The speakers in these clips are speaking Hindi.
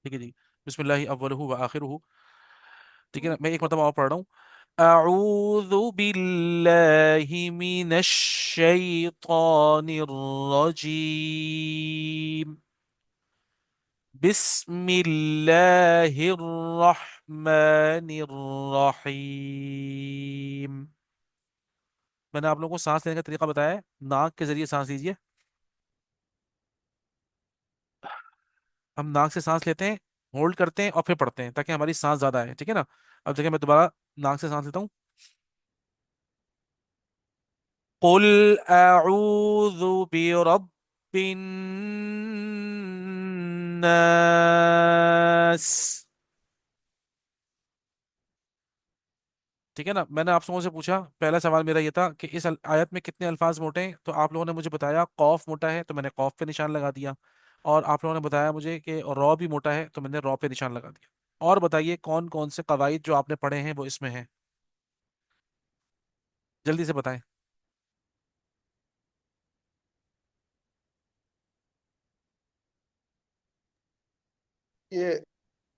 ठीक है जी। बिस्मिल्लाहि अव्वलुहु व आखिरुहु। ठीक है ना, मैं एक मतलब और पढ़ रहा हूँ। अऊज़ु बिल्लाहि मिनश शैतानिर रजीम। बिस्मिल्लाहिर रहमानिर रहीम। मैंने आप लोगों को सांस लेने का तरीका बताया है। नाक के जरिए सांस लीजिए। हम नाक से सांस लेते हैं, होल्ड करते हैं और फिर पढ़ते हैं ताकि हमारी सांस ज्यादा आए। ठीक है ना। अब देखिए, मैं दोबारा नाक से सांस लेता हूँ। कुल अऊज़ु बिरब्बिन नास। ठीक है ना। मैंने आप लोगों से पूछा, पहला सवाल मेरा ये था कि इस आयत में कितने अल्फाज मोटे हैं, तो आप लोगों ने मुझे बताया कौफ मोटा है, तो मैंने कौफ पे निशान लगा दिया। और आप लोगों ने बताया मुझे कि रॉ भी मोटा है, तो मैंने रॉ पे निशान लगा दिया। और बताइए कौन कौन से कवाइद जो आपने पढ़े हैं वो इसमें हैं। जल्दी से बताएं। ये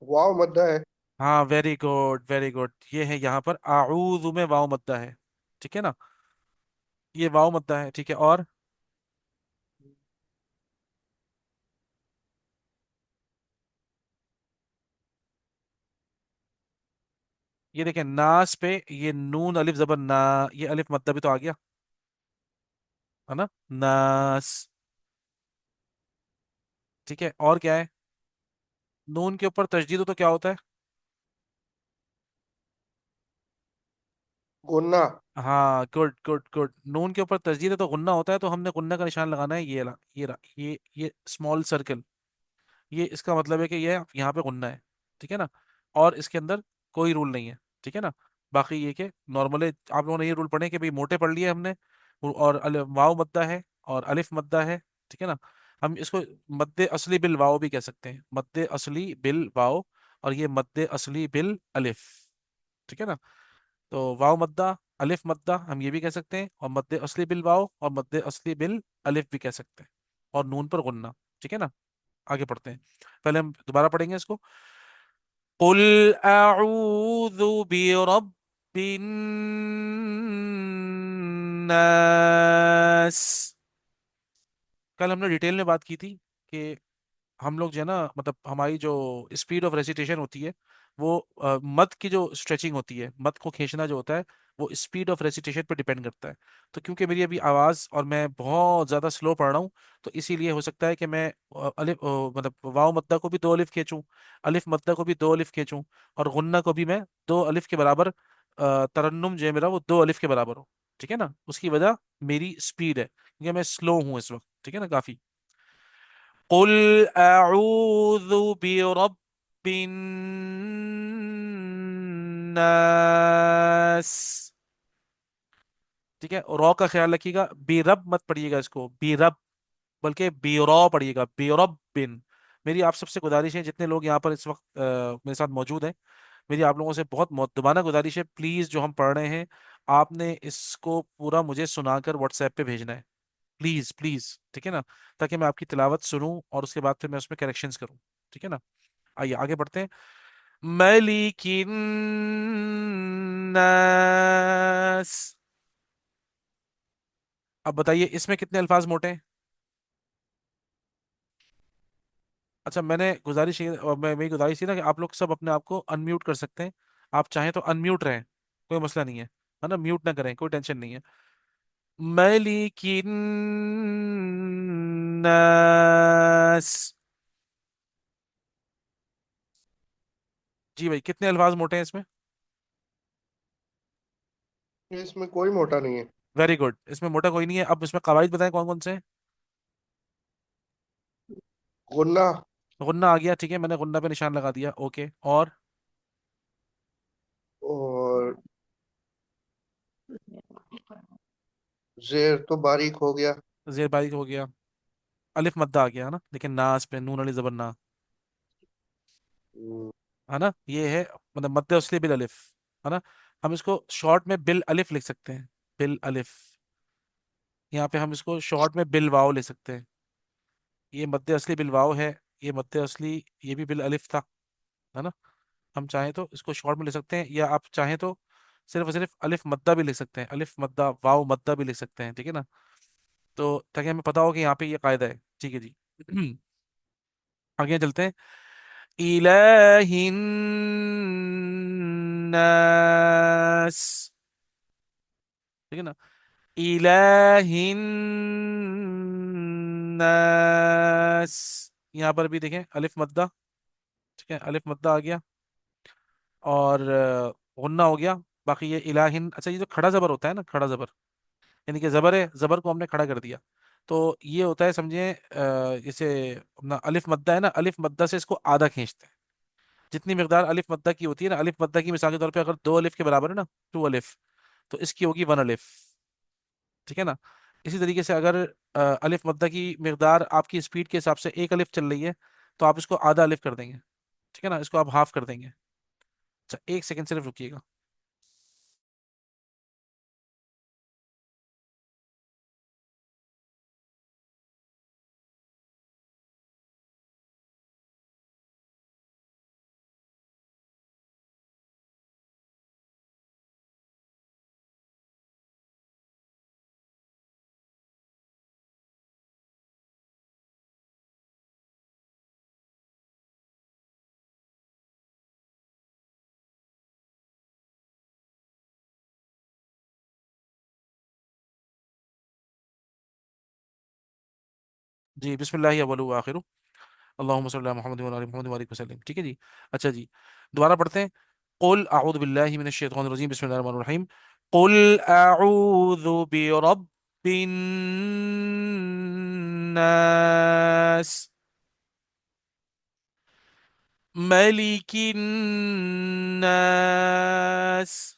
वाव मद्दा है। हाँ, वेरी गुड वेरी गुड। ये है यहाँ पर आऊज़ु में वाव मद्दा है। ठीक है ना। ये वाव मद्दा है। ठीक है। और ये देखें, नास पे ये नून अलिफ जबर ना, ये अलिफ मद्दा भी तो आ गया, है ना। नास। ठीक है। और क्या है। नून के ऊपर तशदीद हो तो क्या होता है। गुन्ना। हाँ, गुड गुड गुड। नून के ऊपर तशदीद है तो गुन्ना होता है, तो हमने गुन्ना का निशान लगाना है। ये ला, ये रहा, ये स्मॉल सर्कल। ये इसका मतलब है कि ये यहाँ पे गुन्ना है। ठीक है ना। और इसके अंदर कोई रूल नहीं है। ठीक है ना। बाकी ये कि नॉर्मली आप लोगों ने ये रूल पढ़े कि भाई मोटे पढ़ लिए हमने। और वाव मद्दा है और अलिफ मद्दा है। ठीक है ना। हम इसको मद्दे असली बिल वाव भी कह सकते हैं, मद्दे असली बिल वाव। और ये मद्दे असली बिल अलिफ। ठीक है ना। तो वाव मद्दा, अलिफ मद्दा हम ये भी कह सकते हैं, और मद्दे असली बिल वाव और मद्दे असली बिल अलिफ भी कह सकते हैं। और नून पर गुन्ना। ठीक है ना। आगे पढ़ते हैं। पहले हम दोबारा पढ़ेंगे इसको। कुल अऊज़ु बिरब्बिन नास। कल हमने डिटेल में बात की थी कि हम लोग जो है ना, मतलब हमारी जो स्पीड ऑफ रेसिटेशन होती है, वो मद की जो स्ट्रेचिंग होती है, मद को खींचना जो होता है, वो स्पीड ऑफ रेसिटेशन पर डिपेंड करता है। तो क्योंकि मेरी अभी आवाज़ और मैं बहुत ज़्यादा स्लो पढ़ रहा हूँ, तो इसीलिए हो सकता है कि मैं मतलब वाव मद्दा को भी दो अलिफ खींचूं, अलिफ मद्दा को भी दो अलिफ खींचूं, और गुन्ना को भी मैं दो अलिफ के बराबर, तरन्नुम जो है मेरा वो दो अलिफ के बराबर हो। ठीक है ना। उसकी वजह मेरी स्पीड है, क्योंकि मैं स्लो हूँ इस वक्त। ठीक है ना, काफ़ी। कुल अऊज़ु बिरब्बिन नास। ठीक है। रॉ का ख्याल रखिएगा, बेरब मत पढ़िएगा इसको, बेरब, बल्कि बेरौ पढ़िएगा, बेरब बिन। मेरी आप सबसे गुजारिश है, जितने लोग यहाँ पर इस वक्त मेरे साथ मौजूद हैं, मेरी आप लोगों से बहुत मुद्दबाना गुजारिश है, प्लीज जो हम पढ़ रहे हैं, आपने इसको पूरा मुझे सुनाकर व्हाट्सएप पे भेजना है। Please please. ठीक है ना। ताकि मैं आपकी तिलावत सुनूं और उसके बाद फिर मैं उसमें करेक्शंस करूं। ठीक है ना। आइए आगे बढ़ते हैं। मलिकिन नास। अब बताइए इसमें कितने अल्फाज मोटे हैं। अच्छा, मैंने गुजारिश मैं मेरी गुजारिश थी ना कि आप लोग सब अपने आप को अनम्यूट कर सकते हैं। आप चाहें तो अनम्यूट रहें, कोई मसला नहीं है ना। म्यूट ना करें, कोई टेंशन नहीं है। मलिकिन नास। जी भाई, कितने अल्फाज मोटे हैं इसमें। इसमें कोई मोटा नहीं है। वेरी गुड, इसमें मोटा कोई नहीं है। अब इसमें कवाइद बताएं कौन कौन से हैं। गुन्ना गुन्ना आ गया, ठीक है, मैंने गुन्ना पे निशान लगा दिया। ओके। और और जेर तो बारीक हो गया। जेर बारीक हो गया। अलिफ मद्दा आ गया, है ना, लेकिन नास पे नून अली जबर ना, हम्म, है ना। ये है मतलब मद्दे असली बिल अलिफ, है ना। हम इसको शॉर्ट में बिल अलिफ लिख सकते हैं, बिल अलिफ। यहाँ पे हम इसको शॉर्ट में बिल वाव ले सकते हैं। ये मद्दे असली बिल वाव है। ये मद्दे असली, ये भी बिल अलिफ था, है ना। हम चाहें तो इसको शॉर्ट में लिख सकते हैं, या आप चाहें तो सिर्फ और सिर्फ अलिफ मद्दा भी लिख सकते हैं, अलिफ मद्दा वाव मद्दा भी लिख सकते हैं, ठीक है ना। तो ताकि हमें पता हो कि यहाँ पे ये कायदा है, ठीक है जी। आगे चलते हैं। इलाहिन्नास, ठीक है ना। इलाहिन्नास, यहाँ पर भी देखें अलिफ मद्दा, ठीक है, अलिफ मद्दा आ गया, और गुन्ना हो गया। बाकी ये इलाहिन, अच्छा ये जो खड़ा जबर होता है ना, खड़ा जबर, यानी कि जबर है, जबर को हमने खड़ा कर दिया, तो ये होता है, समझिए इसे अपना अलिफ मद्दा है ना, अलिफ मद्दा से इसको आधा खींचते हैं। जितनी मकदार अलिफ मद्दा की होती है ना, अलिफ मद्दा की मिसाल के तौर पे अगर 2 अलिफ के बराबर है ना, 2 अलिफ, तो इसकी होगी 1 अलिफ, ठीक है ना। इसी तरीके से अगर अलिफ मद्दा की मकदार आपकी स्पीड के हिसाब से 1 अलिफ चल रही है, तो आप इसको आधा अलिफ कर देंगे, ठीक है ना, इसको आप हाफ कर देंगे। अच्छा, 1 सेकंड सिर्फ रुकिएगा। जी, बिस्मिल्लाह अव्वलु व आखिरु, अल्लाहुम्मा सल्ली अला मुहम्मद व अला मुहम्मद व बारिक वसल्लम, ठीक है जी। अच्छा जी, दोबारा पढ़ते हैं। कुल अऊज़ु बिल्लाहि मिनश शैतानिर रजीम, बिस्मिल्लाहिर रहमानिर रहीम। कुल अऊज़ु बिरब्बिन नास, मलिकिन नास,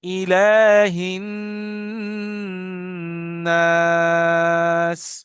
इलाहिन नास,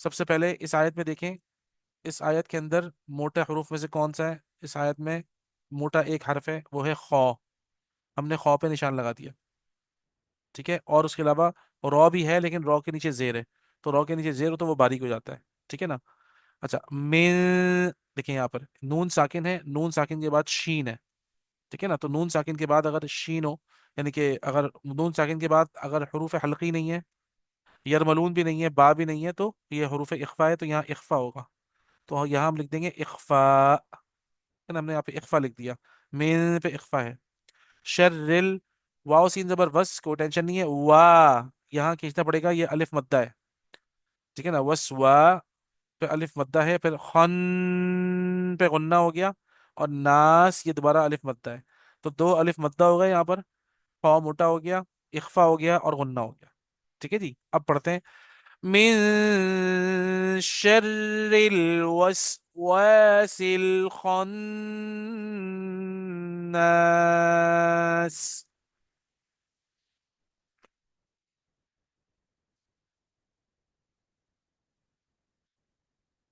सबसे पहले इस आयत में देखें, इस आयत के अंदर मोटे हरूफ में से कौन सा है? इस आयत में मोटा एक हरफ है, वो है खौ। हमने खौ पे निशान लगा दिया, ठीक है। और उसके अलावा रॉ भी है, लेकिन रॉ के नीचे जेर है, तो रॉ के नीचे जेर हो तो वो बारीक हो जाता है, ठीक है ना। अच्छा, मिन, देखिए यहाँ पर नून साकिन है, नून साकिन के बाद शीन है, ठीक है ना। तो नून साकिन के बाद अगर शीन हो, यानी कि अगर नून साकिन के बाद अगर हरूफ हल्की नहीं है, यरमलून भी नहीं है, बा भी नहीं है, तो ये हरूफ इख्फा है, तो यहाँ इख्फा होगा। तो यहाँ हम लिख देंगे इख्फा, है ना, हमने यहाँ पे इख्फा लिख दिया, मिन पे इख्फा है। शर्रिल, वाव सीन जबर वस, कोई टेंशन नहीं है, वाह यहाँ खींचना पड़ेगा, ये अलिफ मद्दा है, ठीक है ना। वस वाह पे अलिफ मद्दा है, फिर खन पे गुन्ना हो गया, और नास ये दोबारा अलिफ मद्दा है, तो 2 अलिफ मद्दा हो गए यहाँ पर। फा मोटा हो गया, इख्फा हो गया, और गुन्ना हो गया, ठीक है जी। अब पढ़ते हैं। मिन शर्रिल वसवासिल खन्नास।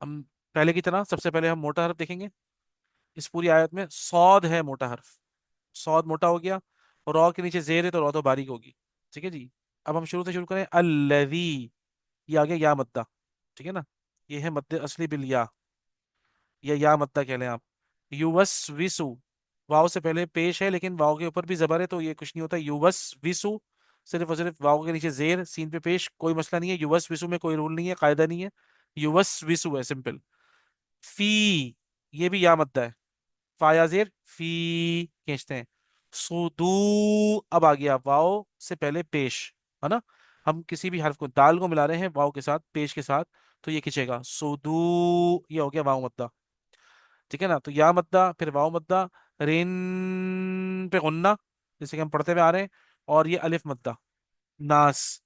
हम पहले की तरह सबसे पहले हम मोटा हर्फ देखेंगे। इस पूरी आयत में सौद है मोटा हर्फ, सौद मोटा हो गया, और रॉ के नीचे जेर है, तो रॉ तो बारीक होगी, ठीक है जी। अब हम शुरू से शुरू करें। अल्लवी, ये आ गया या मद्दा, ठीक है ना, ये है मद्दे असली बिल या, ये या मद्दा कह लें आप। युवस विसु, वाव से पहले पेश है, लेकिन वाव के ऊपर भी जबर है, तो ये कुछ नहीं होता। युवस विसु, सिर्फ और सिर्फ वाव के नीचे जेर, सीन पे पेश, कोई मसला नहीं है। युवस विसु में कोई रूल नहीं है, कायदा नहीं है, युवस विसु है सिंपल। फी, ये भी या मद्दा है, फाया जेर फी खींचते हैं। सुदू, अब आ गया वाव से पहले पेश, है ना। हम किसी भी हर्फ को, दाल को मिला रहे हैं वाव के साथ, पेश के साथ, तो ये खिंचेगा सुदू, ये हो गया वाव मद्दा। ठीक है ना। तो या मद्दा, फिर वाव मद्दा, रेन पे गुन्ना, जैसे कि हम पढ़ते हुए आ रहे हैं, और ये अलिफ मद्दा, नास।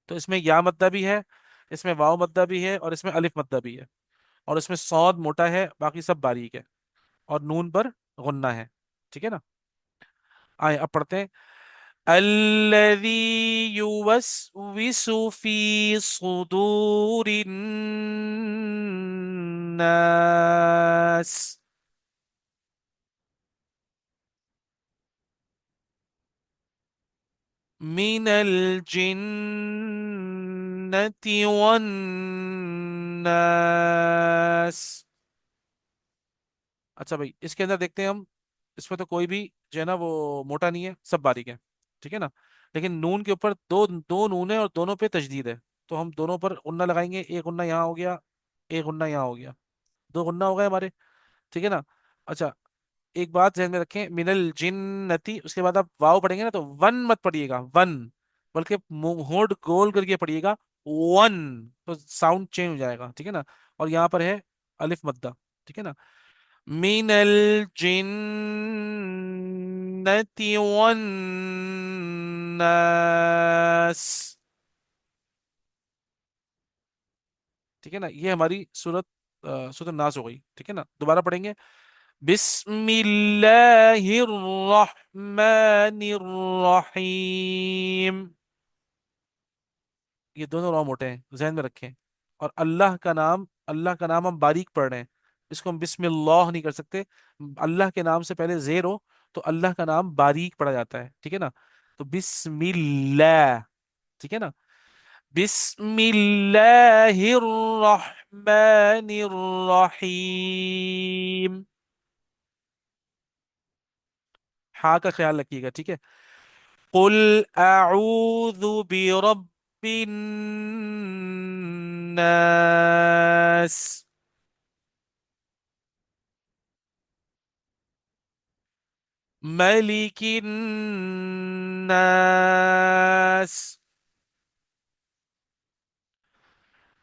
तो इसमें या मद्दा भी है, इसमें वाव मद्दा भी है, और इसमें अलिफ मद्दा भी है, और इसमें सौद मोटा है, बाकी सब बारीक है, और नून पर गुन्ना है। ठीक है ना। आए अब पढ़ते हैं। अल्लज़ी युवस्विसु फी सुदूरिन्नास मिनल जिन्नति वन्नास। अच्छा भाई, इसके अंदर देखते हैं हम, इसमें तो कोई भी जो है ना वो मोटा नहीं है, सब बारीक है। ठीक है ना। लेकिन नून के ऊपर दो दो नून है, और दोनों पे तशदीद है, तो हम दोनों पर गुन्ना लगाएंगे। एक गुन्ना यहाँ हो गया, एक गुन्ना यहाँ हो गया, दो गुन्ना हो गए हमारे। ठीक है ना। अच्छा, एक बात ध्यान में रखें, मिनल जिन्नति, उसके बाद आप वाव पढ़ेंगे ना तो वन मत पढ़िएगा, वन, बल्कि होंठ गोल करके पढ़िएगा, वन, तो साउंड चेंज हो जाएगा। ठीक है ना। और यहाँ पर है अलिफ मद्दा। ठीक है ना। मिनल जिन्नति वन्नास। ठीक है ना। ये हमारी सूरत सूरत नास हो गई। ठीक है ना। दोबारा पढ़ेंगे। बिस्मिल्लाहिर्रहमानिर्रहीम। ये दोनों रॉ मोटे हैं, जहन में रखें। और अल्लाह का नाम हम बारीक पढ़ रहे हैं, इसको हम बिस्मिल्लाह नहीं कर सकते। अल्लाह के नाम से पहले जेर हो तो अल्लाह का नाम बारीक पढ़ा जाता है। ठीक है ना। तो बिस्मिल्लाह। ठीक है ना। बिस्मिल्लाहिर्रहमानिर्रहीम। हा का ख्याल रखिएगा। ठीक है। कुल अऊज़ु बिरब्बिन नास, मलिकिन नास,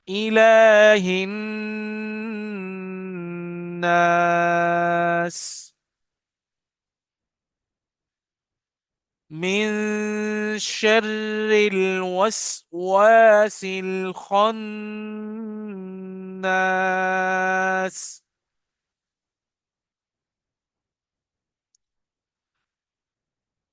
इलाहिन नास, मिन शर्रिल वसवासिल खन्नास,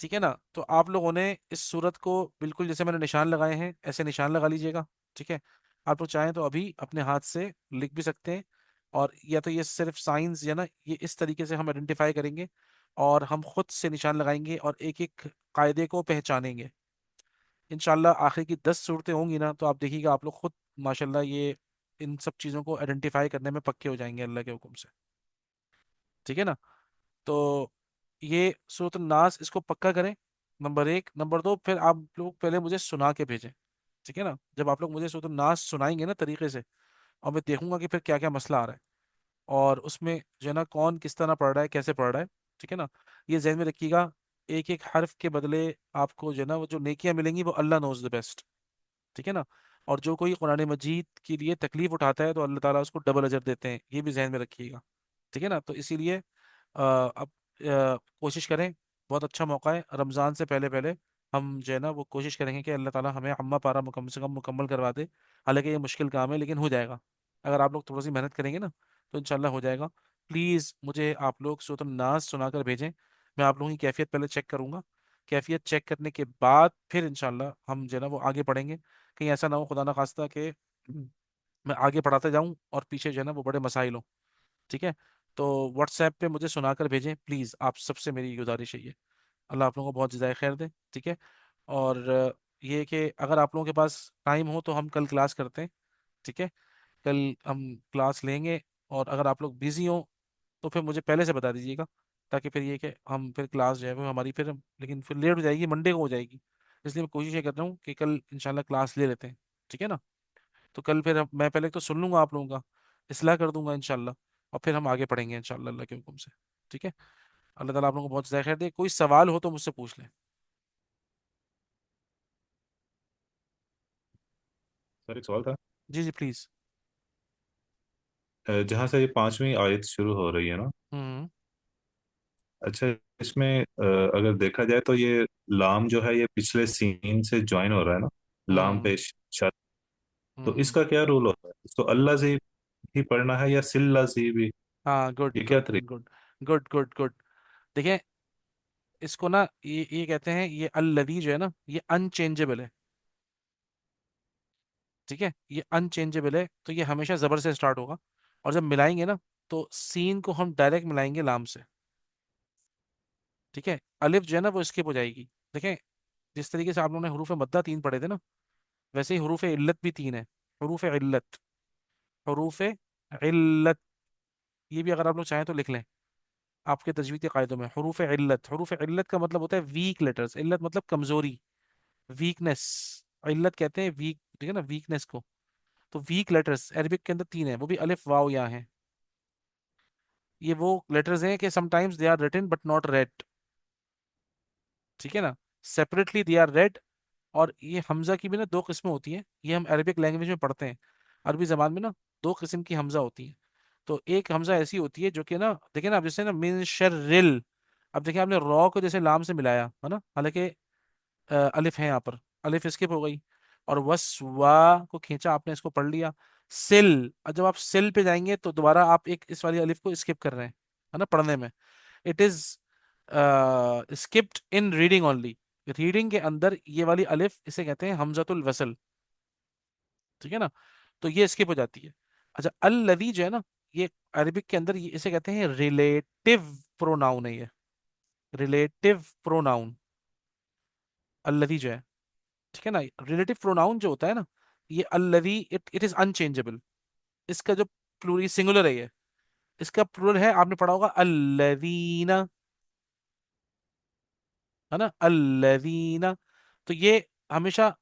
ठीक है ना। तो आप लोगों ने इस सूरत को बिल्कुल जैसे मैंने निशान लगाए हैं ऐसे निशान लगा लीजिएगा। ठीक है। आप लोग चाहें तो अभी अपने हाथ से लिख भी सकते हैं, और या तो ये सिर्फ साइंस या ना, ये इस तरीके से हम आइडेंटिफाई करेंगे, और हम खुद से निशान लगाएंगे और एक एक कायदे को पहचानेंगे। इंशाल्लाह आखिर की 10 सूरतें होंगी ना, तो आप देखिएगा आप लोग खुद माशाल्लाह ये इन सब चीज़ों को आइडेंटिफाई करने में पक्के हो जाएंगे अल्लाह के हुक्म से। ठीक है ना। तो ये सूरत नास, इसको पक्का करें, नंबर एक। नंबर दो, फिर आप लोग पहले मुझे सुना के भेजें। ठीक है ना। जब आप लोग मुझे सूरत नास सुनाएंगे ना तरीके से, और मैं देखूंगा कि फिर क्या क्या मसला आ रहा है, और उसमें जो है ना कौन किस तरह पढ़ रहा है, कैसे पढ़ रहा है। ठीक है ना। ये जहन में रखिएगा, एक एक हर्फ के बदले आपको जो है ना वो जो नेकियां मिलेंगी वो अल्लाह नोज द बेस्ट। ठीक है ना। और जो कोई कुरान मजीद के लिए तकलीफ उठाता है तो अल्लाह ताला उसको डबल अजर देते हैं, ये भी जहन में रखिएगा। ठीक है ना। तो इसीलिए अब कोशिश करें, बहुत अच्छा मौका है रमज़ान से पहले पहले, हम जो है ना वो कोशिश करेंगे कि अल्लाह ताला हमें अम्मा पारा कम से कम मुकम्मल करवा दे। हालांकि ये मुश्किल काम है, लेकिन हो जाएगा। अगर आप लोग थोड़ी सी मेहनत करेंगे ना तो इंशाल्लाह हो जाएगा। प्लीज़ मुझे आप लोग सूरत नाज सुनाकर भेजें, मैं आप लोगों की कैफियत पहले चेक करूंगा। कैफियत चेक करने के बाद फिर इंशाल्लाह हम जो है ना वो आगे पढ़ेंगे। कहीं ऐसा ना हो खुदा ना खास्ता कि मैं आगे पढ़ाते जाऊं और पीछे जो है ना वो बड़े मसाइल हो। ठीक है। तो व्हाट्सएप पे मुझे सुनाकर भेजें प्लीज़, आप सबसे मेरी गुजारिश है ये। अल्लाह आप लोगों को बहुत ज़्यादा खैर दे। ठीक है। और ये कि अगर आप लोगों के पास टाइम हो तो हम कल क्लास करते हैं। ठीक है। कल हम क्लास लेंगे। और अगर आप लोग बिजी हो तो फिर मुझे पहले से बता दीजिएगा, ताकि फिर ये कि हम फिर क्लास जो है वो हमारी फिर, लेकिन फिर लेट हो जाएगी, मंडे को हो जाएगी। इसलिए मैं कोशिश ये कर रहा हूँ कि कल इंशाल्लाह क्लास ले लेते हैं। ठीक है ना। तो कल फिर मैं पहले तो सुन लूंगा आप लोगों का, इस्लाह कर दूंगा इंशाल्लाह, और फिर हम आगे पढ़ेंगे इंशाल्लाह अल्लाह के हुक्म से। ठीक है। अल्लाह ताला आप लोगों को बहुत ज़्यादा खैर दे। कोई सवाल हो तो मुझसे पूछ लें। सर एक सवाल था। जी जी प्लीज़। जहाँ से ये पांचवी आयत शुरू हो रही है ना। हम्म। अच्छा, इसमें अगर देखा जाए तो ये लाम जो है ये पिछले सीन से ज्वाइन हो रहा है ना। लाम हम्म। पेश शर। तो हम्म। इसका क्या रूल होता है? इसको अल्लाह से ही पढ़ना है या सिल्ला से भी? हाँ गुड ये क्या गुड तरीका? Good good good good. देखिए, इसको ना ये कहते हैं, ये अल्लदी जो है ना ये अनचेंजेबल है। ठीक है। ये अनचेंजेबल है, तो ये हमेशा जबर से स्टार्ट होगा। और जब मिलाएंगे ना, तो सीन को हम डायरेक्ट मिलाएंगे लाम से। ठीक है। अलिफ जो है ना वो स्किप हो जाएगी। देखें, जिस तरीके से आप लोगों ने हरूफ मद्दा तीन पढ़े थे ना, वैसे ही हरूफ इल्लत भी तीन है। हरूफ इल्लत, हरूफ इल्लत, ये भी अगर आप लोग चाहें तो लिख लें आपके तजवीद के कायदों में। हरूफ इल्लत, हरूफ इल्लत का मतलब होता है वीक लेटर्स। इल्लत मतलब कमजोरी, वीकनेस। इल्लत कहते हैं वीक, ठीक है ना, वीकनेस को। तो वीक लेटर्स अरबिक के अंदर तीन है, वो भी अलिफ वाव या है। ये वो लेटर्स हैं कि sometimes they are written but not read. ठीक है ना। Separately they are read. और ये हमजा की भी ना दो किस्में होती हैं, ये हम अरबिक लैंग्वेज में पढ़ते हैं। अरबी जबान में ना दो किस्म की हमजा होती है। तो एक हमजा ऐसी होती है जो कि ना, देखिए ना, अब जैसे ना मिन शर्रिल, अब देखिए आपने रॉ को जैसे लाम से मिलाया है ना, हालांकि अलिफ है यहाँ पर, अलिफ स्किप हो गई। और वसवा को खींचा आपने, इसको पढ़ लिया। सिल, और जब आप सिल पे जाएंगे तो दोबारा आप एक इस वाली अलिफ को स्किप कर रहे हैं, है ना, पढ़ने में। It is skipped in reading only. Reading के अंदर ये वाली अलिफ, इसे कहते हैं हमजतुल वसल। ठीक है ना। तो ये स्किप हो जाती है। अच्छा, अल्लदी जो है ना, ये अरबिक के अंदर ये इसे कहते हैं रिलेटिव प्रोनाउन है ये। रिलेटिव प्रोनाउन अल्लदी जो है। ठीक है ना। रिलेटिव प्रोनाउन जो होता है ना, ये अल्लदी, इट इट इज अनचेंजेबल। इसका जो प्लूरी सिंगुलर है ये, इसका प्लूरल है, आपने पढ़ा होगा अल्लदीना, है ना, अल्लदीना। तो ये हमेशा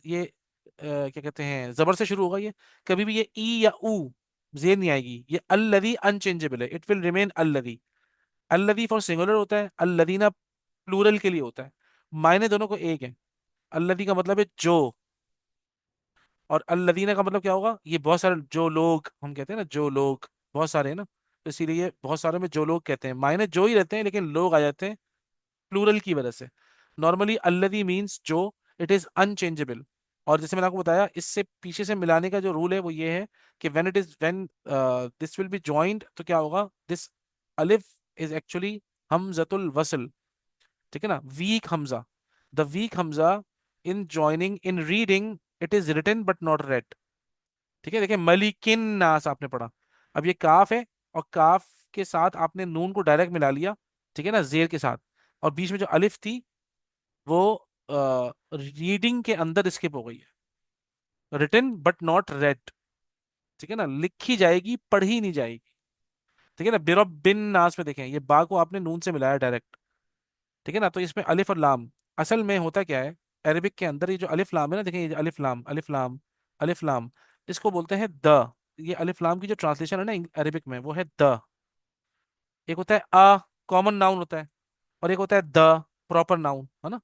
ये क्या कहते हैं, जबर से शुरू होगा ये। कभी भी ये ई या ऊ जेर नहीं आएगी। ये अल्लदी अनचेंजेबल है, इट विल रिमेन अल्लदी। अल्लदी फॉर सिंगुलर होता है, अल्लदीना प्लूरल के लिए होता है। मायने दोनों को एक है। अल्लदी का मतलब है जो, और अल्लदीना का मतलब क्या होगा, ये बहुत सारे जो लोग हम कहते हैं ना, जो लोग बहुत सारे हैं ना, तो इसीलिए बहुत सारे में जो लोग कहते हैं, मायने जो ही रहते हैं लेकिन लोग आ जाते हैं प्लूरल की वजह से। नॉर्मली अल्लदी मीन्स जो, इट इज अनचेंजेबल। और जैसे मैंने आपको बताया, इससे पीछे से मिलाने का जो रूल है वो ये है कि when this will be joined, तो क्या होगा, दिस अलिफ इज एक्चुअली हमजतुल वसल। ठीक है ना, वीक हमजा। द वीक हमजा in joining in reading, it is written but not read. ठीक है। देखिए, मलिकिन नास आपने पढ़ा, अब ये काफ है, और काफ के साथ आपने नून को डायरेक्ट मिला लिया, ठीक है ना, जेर के साथ। और बीच में जो अलिफ थी वो रीडिंग के अंदर स्किप हो गई है। Written but not read. ठीक है ना, लिखी जाएगी, पढ़ी नहीं जाएगी। ठीक है ना। बिरब बिन नास में देखें, ये बा को आपने नून से मिलाया डायरेक्ट। ठीक है ना। तो इसमें अलिफ और लाम, असल में होता क्या है, अरबिक के अंदर ये जो अलिफ लाम है ना, देखें ये जो अलिफ लाम, अलिफ लाम, अलिफ लाम, इसको बोलते हैं द। ये अलिफ लाम की जो ट्रांसलेशन है ना अरबिक में, वो है द। एक होता है अ, कॉमन नाउन होता है, और एक होता है द, प्रॉपर नाउन, है ना।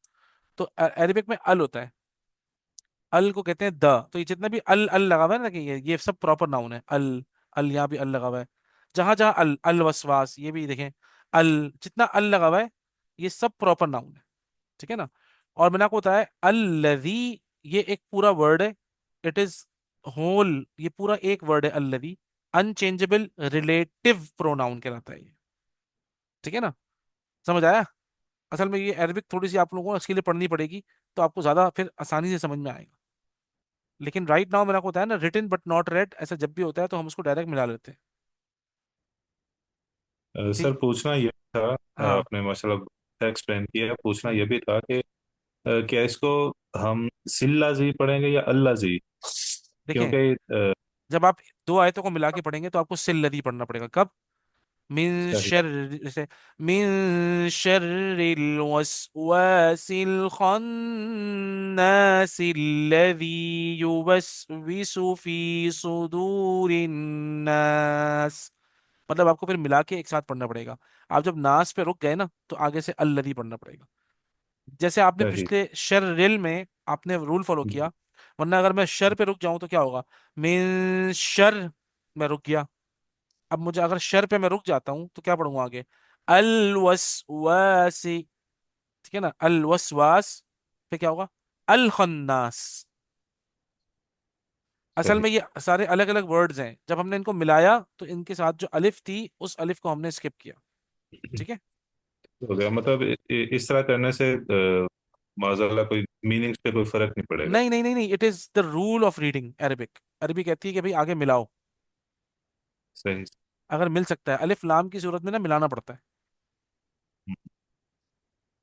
तो अरबिक में अल होता है, अल को कहते हैं द। तो ये जितना भी अल अल लगा हुआ है ना, कि ये सब प्रॉपर नाउन है। अल, अल यहाँ भी अल लगा हुआ है। जहां जहां अल, अल वसवास, ये भी देखें, अल, जितना अल लगा हुआ है, ये सब प्रॉपर नाउन है। ठीक है ना। और मैंने आपको बताया अल्लदी, ये एक पूरा वर्ड है। इट इज होल, ये पूरा एक वर्ड है अल्लदी। अनचेंजेबल रिलेटिव प्रोनाउन कहलाता है ये। ठीक है ना। समझ आया। असल में ये अरबिक थोड़ी सी आप लोगों को इसके लिए पढ़नी पड़ेगी, तो आपको ज्यादा फिर आसानी से समझ में आएगा। लेकिन राइट नाउ मैंने आपको बताया ना, रिटन बट नॉट रेड, ऐसा जब भी होता है तो हम उसको डायरेक्ट मिला लेते हैं। सर ठीक। पूछना ये था हाँ। अपने माशाल्लाह एक्सप्लेन किया। पूछना यह भी था कि क्या इसको हम सिल्लाजी पढ़ेंगे या अल्लाजी? देखें, क्योंकि जब आप दो आयतों को मिला के पढ़ेंगे तो आपको सिल्लदी पढ़ना पड़ेगा। कब? मिन सही। शर, जैसे मिन शर्रिल वसवासिल खन्नासिल्लज़ी युवस्विसु फी सुदूरिन नास। मतलब आपको फिर मिला के एक साथ पढ़ना पड़ेगा। आप जब नास पे रुक गए ना तो आगे से अल्लदी पढ़ना पड़ेगा। जैसे आपने सही। पिछले शर्रिल में आपने रूल फॉलो किया, वरना अगर मैं शर पे रुक जाऊं तो क्या होगा? मिन शर, मैं रुक गया। अब मुझे अगर शर पे मैं रुक जाता हूं तो क्या पढ़ूंगा आगे? अल वसवासी। ठीक है ना, अल वसवास पे क्या होगा? अल खन्नास। असल सही। में ये सारे अलग अलग वर्ड्स हैं, जब हमने इनको मिलाया तो इनके साथ जो अलिफ थी उस अलिफ को हमने स्किप किया। ठीक है। हो गया मतलब इस तरह करने से माज़ाल्लाह कोई मीनिंग्स पे कोई फर्क नहीं पड़ेगा। नहीं नहीं नहीं नहीं, it is the rule of reading Arabic. अरबी कहती है कि भाई आगे मिलाओ। सही। अगर मिल सकता है, अलिफ लाम की सूरत में ना मिलाना पड़ता है।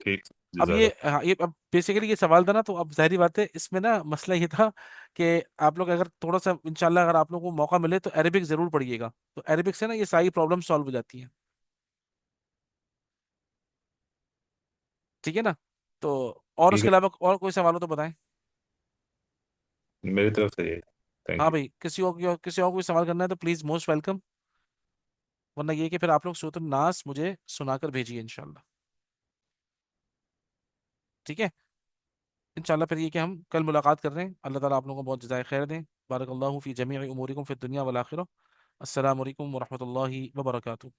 ठीक। अब ये, जजाक। हाँ, ये अब बेसिकली ये सवाल था ना, तो अब जाहिर बात है इसमें ना मसला ये था कि आप लोग अगर थोड़ा सा इंशाल्लाह अगर आप लोगों को मौका मिले तो अरेबिक जरूर पढ़िएगा। तो अरेबिक से ना ये सारी प्रॉब्लम सॉल्व हो जाती हैं। ठीक है ना? तो और ठीक उसके अलावा और कोई सवाल हो तो बताएं। है, मेरी तरफ से ये। थैंक हाँ यू। भाई, किसी और को कोई सवाल करना है तो प्लीज मोस्ट वेलकम। वरना ये कि फिर आप लोग सूरत नास मुझे सुनाकर भेजिए इंशाल्लाह। ठीक है। इंशाल्लाह फिर ये कि हम कल मुलाकात कर रहे हैं। अल्लाह ताला आप लोगों को बहुत जज़ाय खैर दें। बारकल्लाहु फी जमीई उमूरिकुम फिद दुनिया वल आखिरह। अस्सलामु अलैकुम व रहमतुल्लाहि व बरकातुहू।